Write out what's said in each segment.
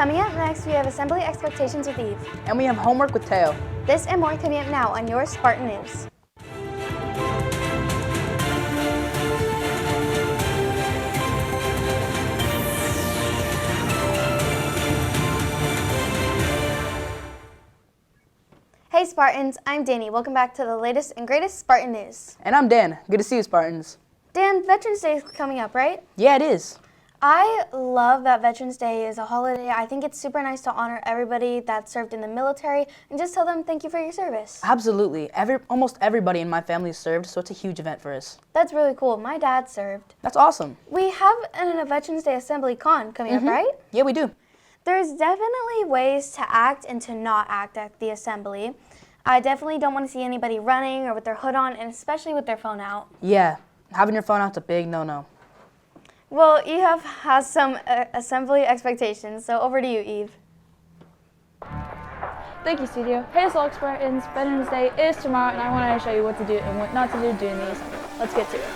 Coming up next, we have Assembly Expectations with Eve. And we have homework with Teo. This and more coming up now on your Spartan News. Hey Spartans, I'm Danny. Welcome back to the latest and greatest Spartan News. And I'm Dan. Good to see you, Spartans. Dan, Veterans Day is coming up, right? Yeah, it is. I love that Veterans Day is a holiday. I think it's super nice to honor everybody that served in the military and just tell them thank you for your service. Absolutely. Almost everybody in my family served, so it's a huge event for us. That's really cool. My dad served. That's awesome. We have a Veterans Day Assembly Con coming up, right? Yeah, we do. There's definitely ways to act and to not act at the assembly. I definitely don't want to see anybody running or with their hood on, and especially with their phone out. Yeah, having your phone out's a big no-no. Well, Eve has some assembly expectations, so over to you, Eve. Thank you, Studio. Hey, Spartans, Veterans Day is tomorrow, and I want to show you what to do and what not to do during the assembly. Let's get to it.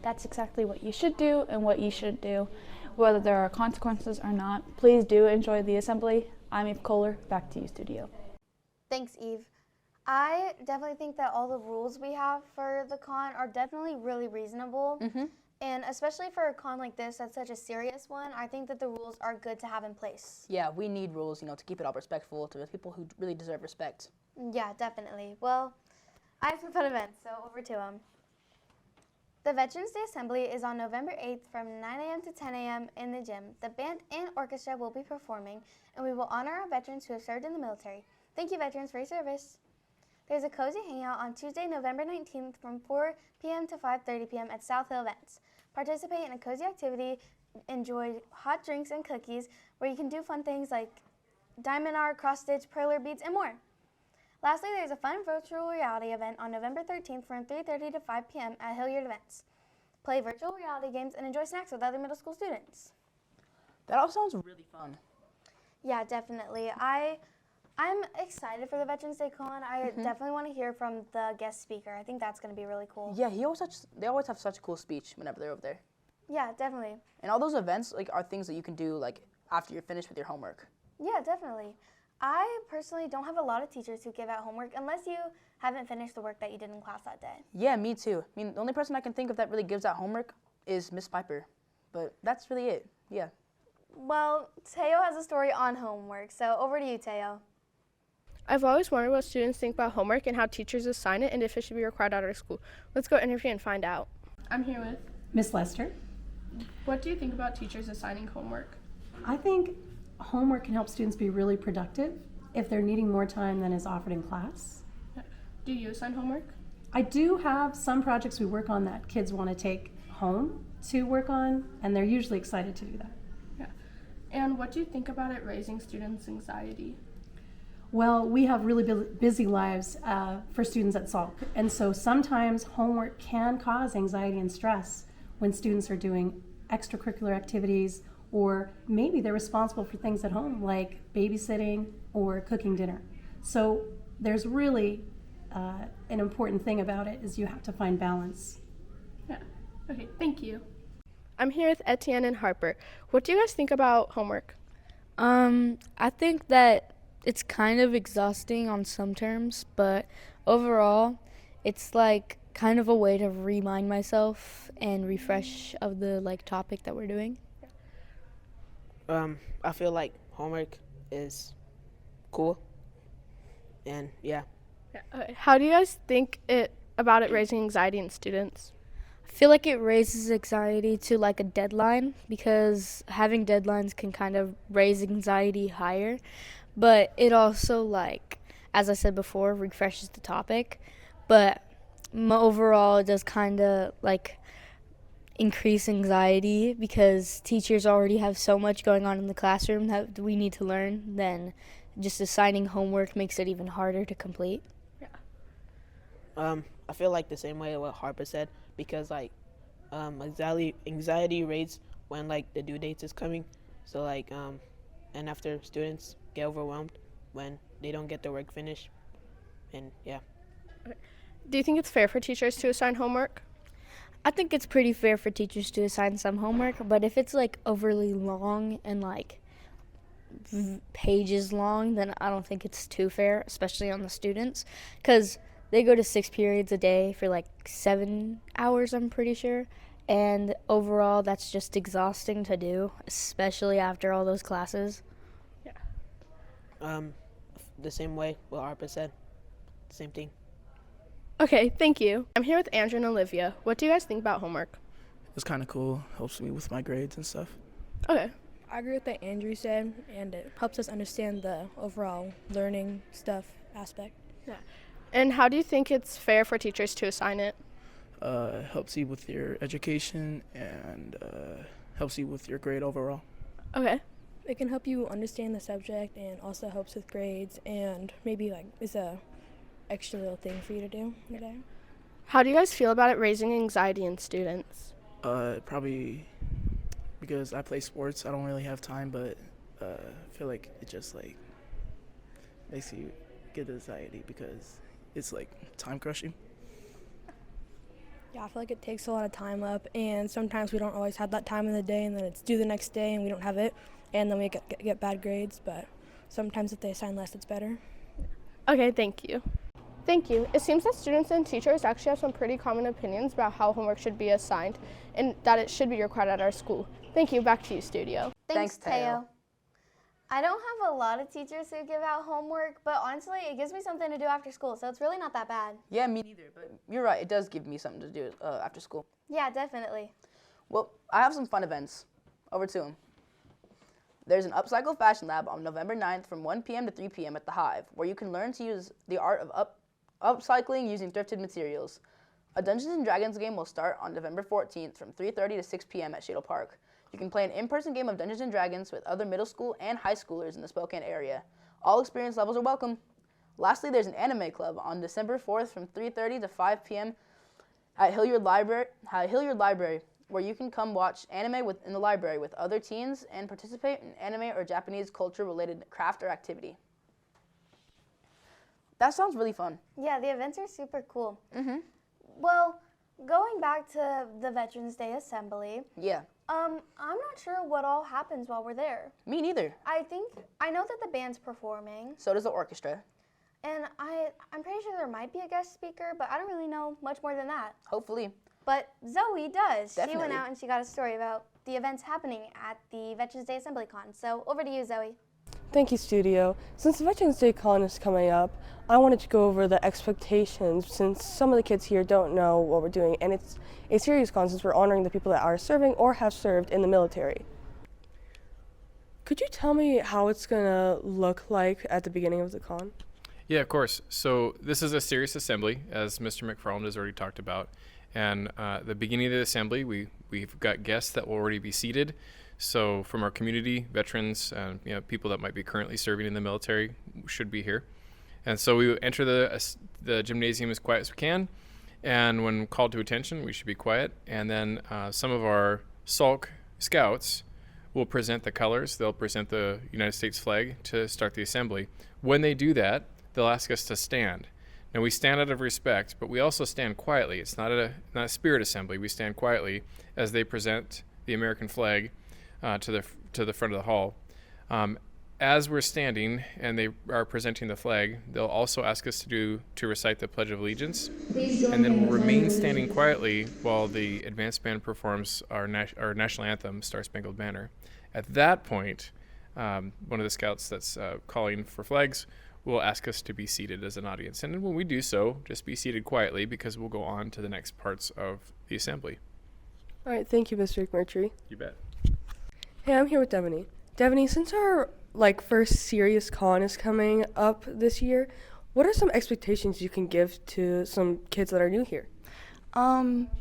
That's exactly what you should do and what you shouldn't do, whether there are consequences or not. Please do enjoy the assembly. I'm Eve Kohler. Back to you, Studio. Thanks, Eve. I definitely think that all the rules we have for the con are definitely really reasonable. And especially for a con like this, that's such a serious one, I think that the rules are good to have in place. Yeah, we need rules, to keep it all respectful to the people who really deserve respect. Yeah, definitely. Well, I have some fun events, so over to them. The Veterans Day Assembly is on November 8th from 9 a.m. to 10 a.m. in the gym. The band and orchestra will be performing, and we will honor our veterans who have served in the military. Thank you, veterans, for your service. There's a cozy hangout on Tuesday, November 19th from 4 p.m. to 5:30 p.m. at South Hill Events. Participate in a cozy activity, enjoy hot drinks and cookies, where you can do fun things like diamond art, cross-stitch, perler beads, and more. Lastly, there's a fun virtual reality event on November 13th from 3:30 to 5 p.m. at Hilliard Events. Play virtual reality games and enjoy snacks with other middle school students. That all sounds really fun. Yeah, definitely. I I'm excited for the Veterans Day con. I definitely want to hear from the guest speaker. I think that's going to be really cool. Yeah, they always have such a cool speech whenever they're over there. Yeah, definitely. And all those events like are things that you can do like after you're finished with your homework. Yeah, definitely. I personally don't have a lot of teachers who give out homework unless you haven't finished the work that you did in class that day. Yeah, me too. I mean, the only person I can think of that really gives out homework is Miss Piper. But that's really it. Yeah. Well, Teo has a story on homework, so over to you, Teo. I've always wondered what students think about homework and how teachers assign it and if it should be required at our school. Let's go interview and find out. I'm here with. Miss Lester, What do you think about teachers assigning homework? I think homework can help students be really productive if they're needing more time than is offered in class. Do you assign homework? I do have some projects we work on that kids want to take home to work on, and they're usually excited to do that. Yeah. And what do you think about it raising students' anxiety? Well, we have really busy lives for students at Salk, and so sometimes homework can cause anxiety and stress when students are doing extracurricular activities, or maybe they're responsible for things at home like babysitting or cooking dinner. So there's really an important thing about it is you have to find balance. Yeah. Okay, thank you. I'm here with Etienne and Harper. What do you guys think about homework? I think that it's kind of exhausting on some terms, but overall, it's like kind of a way to remind myself and refresh of the like topic that we're doing. I feel like homework is cool, and yeah. Okay. How do you guys think about it raising anxiety in students? I feel like it raises anxiety to like a deadline because having deadlines can kind of raise anxiety higher, but it also like, as I said before, refreshes the topic, but overall it does kind of like increase anxiety because teachers already have so much going on in the classroom that we need to learn, then just assigning homework makes it even harder to complete. I feel like the same way what Harper said, because like anxiety rates when like the due dates is coming, so like and after students get overwhelmed when they don't get their work finished, and yeah. Do you think it's fair for teachers to assign homework? I think it's pretty fair for teachers to assign some homework, but if it's like overly long and like pages long, then I don't think it's too fair, especially on the students, because they go to 6 periods a day for like 7 hours, I'm pretty sure, and overall that's just exhausting to do, especially after all those classes. The same way what Harper said, same thing. Okay, thank you. I'm here with Andrew and Olivia. What do you guys think about homework? It's kind of cool. Helps me with my grades and stuff. Okay. I agree with what Andrew said, and it helps us understand the overall learning stuff aspect. Yeah. And how do you think it's fair for teachers to assign it? Helps you with your education and helps you with your grade overall. Okay. It can help you understand the subject and also helps with grades and maybe like it's a extra little thing for you to do in the day. How do you guys feel about it raising anxiety in students? Probably because I play sports, I don't really have time, but I feel like it just like makes you get anxiety because it's like time crushing. Yeah, I feel like it takes a lot of time up, and sometimes we don't always have that time in the day, and then it's due the next day, and we don't have it, and then we get bad grades. But sometimes if they assign less, it's better. Okay, thank you. Thank you. It seems that students and teachers actually have some pretty common opinions about how homework should be assigned and that it should be required at our school. Thank you. Back to you, studio. Thanks, Teo. I don't have a lot of teachers who give out homework, but honestly, it gives me something to do after school, so it's really not that bad. Yeah, me neither, but you're right. It does give me something to do after school. Yeah, definitely. Well, I have some fun events. Over to them. There's an Upcycle Fashion Lab on November 9th from 1 p.m. to 3 p.m. at the Hive, where you can learn to use the art of upcycling using thrifted materials. A Dungeons & Dragons game will start on November 14th from 3:30 to 6 p.m. at Shadle Park. You can play an in-person game of Dungeons & Dragons with other middle school and high schoolers in the Spokane area. All experience levels are welcome. Lastly, there's an anime club on December 4th from 3:30 to 5 p.m. at Hilliard Library, where you can come watch anime in the library with other teens and participate in anime or Japanese culture-related craft or activity. That sounds really fun. Yeah, the events are super cool. Mm-hmm. Well, going back to the Veterans Day Assembly, Yeah. I'm not sure what all happens while we're there. Me neither. I know that the band's performing, So does the orchestra. and I'm pretty sure there might be a guest speaker, but I don't really know much more than that. Hopefully. But Zoe does. She went Definitely. out and she got a story about the events happening at the Veterans Day Assembly Con. So over to you, Zoe. Thank you, Studio. Since the Veterans Day Con is coming up, I wanted to go over the expectations since some of the kids here don't know what we're doing, and it's a serious con since we're honoring the people that are serving or have served in the military. Could you tell me how it's gonna look like at the beginning of the con? Yeah, of course. So this is a serious assembly, as Mr. McFarland has already talked about. And the beginning of the assembly, we've got guests that will already be seated. So from our community, veterans, people that might be currently serving in the military should be here. And so we enter the gymnasium as quiet as we can. And when called to attention, we should be quiet. And then some of our Salk scouts will present the colors. They'll present the United States flag to start the assembly. When they do that, they'll ask us to stand. Now we stand out of respect, but we also stand quietly. It's not a spirit assembly. We stand quietly as they present the American flag to the front of the hall. As we're standing and they are presenting the flag, they'll also ask us to recite the Pledge of Allegiance, and then we'll remain standing quietly while the advanced band performs our national anthem, Star Spangled Banner. At that point, one of the scouts that's calling for flags will ask us to be seated as an audience. And when we do so, just be seated quietly because we'll go on to the next parts of the assembly. All right, thank you, Mr. McMurtry. You bet. Hey, I'm here with Devaney. Devaney, since our first serious con is coming up this year, what are some expectations you can give to some kids that are new here?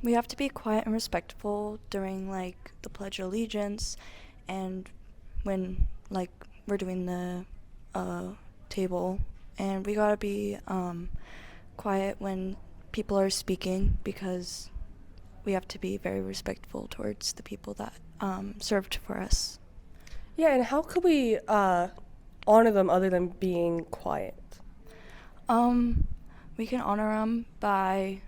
We have to be quiet and respectful during the Pledge of Allegiance, and when we're doing the table, and we gotta be quiet when people are speaking because we have to be very respectful towards the people that served for us. Yeah, and how could we honor them other than being quiet? We can honor them by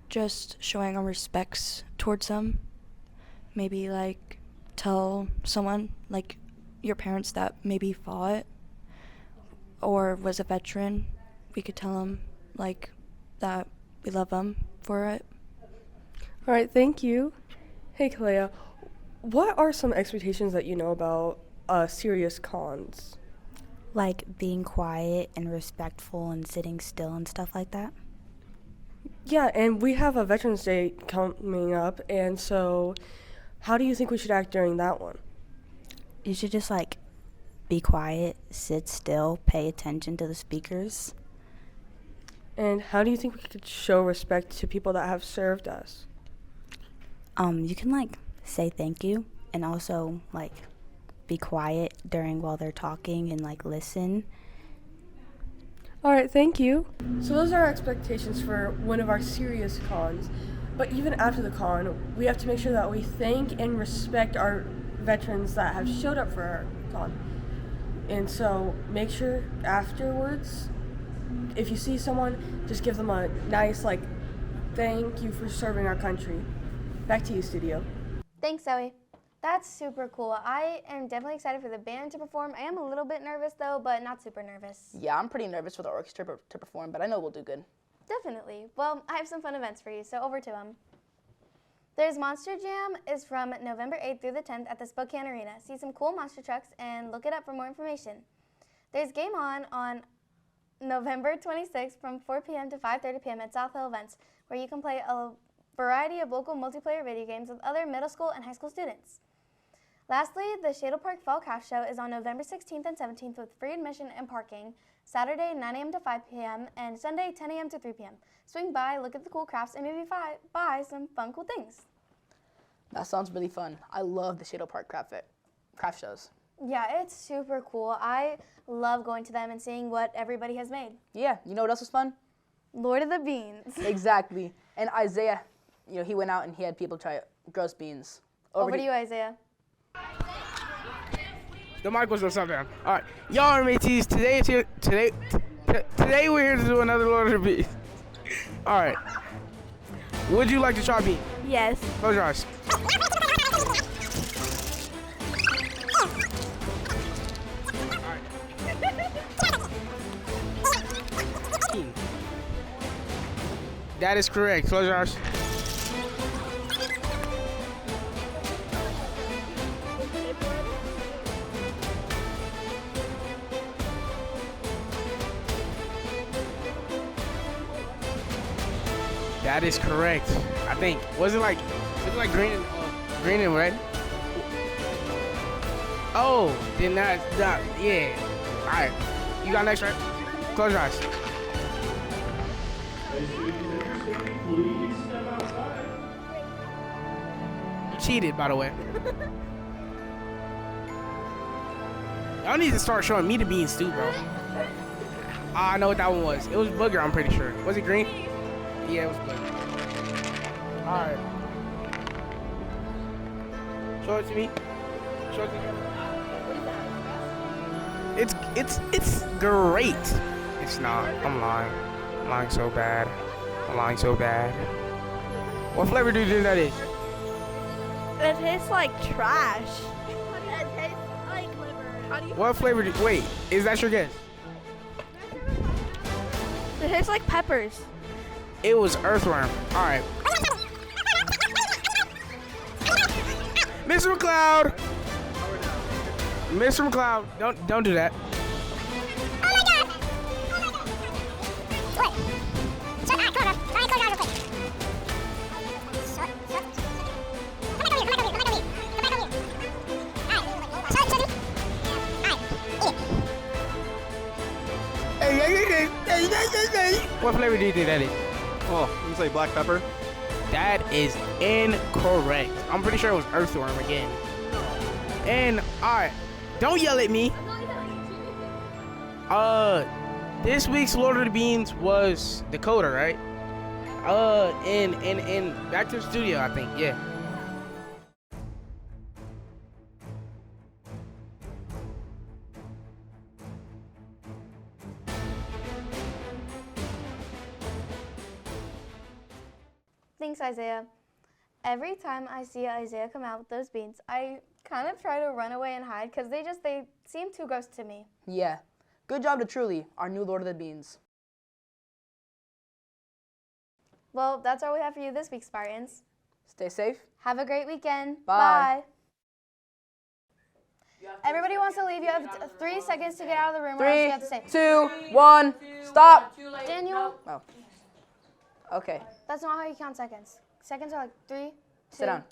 just showing our respects towards them. Maybe tell someone your parents that maybe fought or was a veteran. We could tell them that we love them for it. All right, thank you. Hey, Kalea, what are some expectations that you know about serious cons? Being quiet and respectful and sitting still and stuff like that. Yeah, and we have a Veterans Day coming up, and so how do you think we should act during that one? You should just be quiet, sit still, pay attention to the speakers. And how do you think we could show respect to people that have served us? You can say thank you and also be quiet while they're talking and listen. All right, thank you. So those are our expectations for one of our serious cons. But even after the con, we have to make sure that we thank and respect our veterans that have showed up for our con. And so make sure afterwards, if you see someone, just give them a nice thank you for serving our country. Back to you, Studio. Thanks, Zoe. That's super cool. I am definitely excited for the band to perform. I am a little bit nervous though, but not super nervous. Yeah, I'm pretty nervous for the orchestra to perform, but I know we'll do good. Definitely. Well, I have some fun events for you, so over to them. There's Monster Jam is from November 8th through the 10th at the Spokane Arena. See some cool monster trucks and look it up for more information. There's Game On November 26th from 4 p.m. to 5:30 p.m. at South Hill Events, where you can play a variety of local multiplayer video games with other middle school and high school students. Lastly, the Shadle Park Fall Craft Show is on November 16th and 17th with free admission and parking, Saturday 9 a.m. to 5 p.m. and Sunday 10 a.m. to 3 p.m. Swing by, look at the cool crafts, and maybe buy some fun, cool things. That sounds really fun. I love the Shadle Park craft shows. Yeah, it's super cool. I love going to them and seeing what everybody has made. Yeah, you know what else was fun? Lord of the Beans. Exactly. And Isaiah, he went out and he had people try roast beans. Over to you, Isaiah. The mic was upside down. All right, y'all are mateys. Today we're here to do another Lord of the Beans. All right. Would you like to try bean? Yes. Close your eyes. That is correct. Close your eyes. That is correct. I think. Was it like green and red? Oh, then that's that. Yeah. All right. You got next, right? Close your eyes. You cheated, by the way. Y'all need to start showing me the beans too, bro. I know what that one was. It was booger, I'm pretty sure. Was it green? Yeah, it was booger. Alright. Show it to me. Show it to me. It's great. It's not. I'm lying. I'm lying so bad. I'm lying so bad. What flavor do you think that is? It tastes like trash. It tastes like liver. What flavor do wait, is that your guess? It tastes like peppers. It was earthworm. Alright. Mr. McCloud! Mr. McCloud, don't do that. What flavor do you think that is? Oh, you say black pepper? That is incorrect. I'm pretty sure it was earthworm again. And alright, don't yell at me. This week's Lord of the Beans was Dakota, right? And back to the studio, I think. Yeah. Thanks, Isaiah. Every time I see Isaiah come out with those beans, I kind of try to run away and hide because they seem too gross to me. Yeah. Good job to Truly, our new Lord of the Beans. Well, that's all we have for you this week, Spartans. Stay safe. Have a great weekend. Bye. Bye. Everybody wants to leave. You have 3 seconds to get out of the room. Or else you have to say 3, 2, 1, stop. Daniel. Oh. Okay. That's not how you count seconds. Seconds are like 3, 2. Sit down.